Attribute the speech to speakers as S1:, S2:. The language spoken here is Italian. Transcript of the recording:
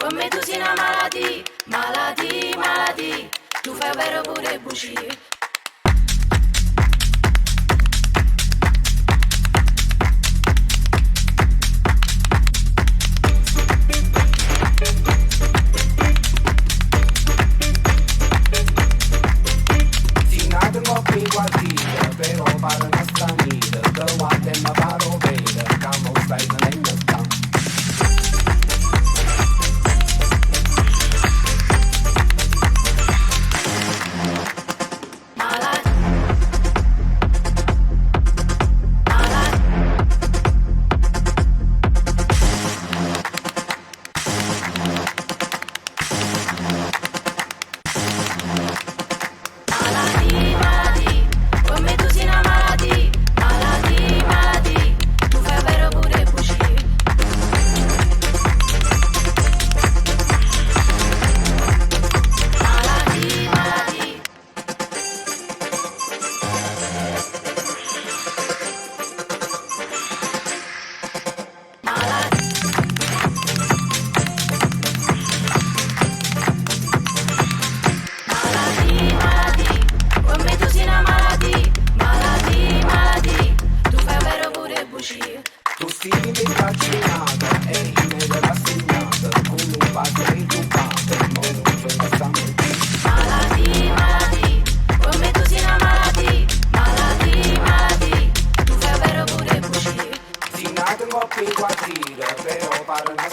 S1: con me tu sei una malattia, malattia, malattia. Tu fai vero pure bugie.
S2: Pero para la sanidad, the one in the bottle, baby, como stai in the town. Tu stili vaccinata e in della segnata con un passo ritubante, non c'è la stamattina.
S1: Malattia, malattia, con me tu sei una malattia, malattia, malattia. Tu fai vero pure bugie.
S2: Si nata un po' più guardire, però para la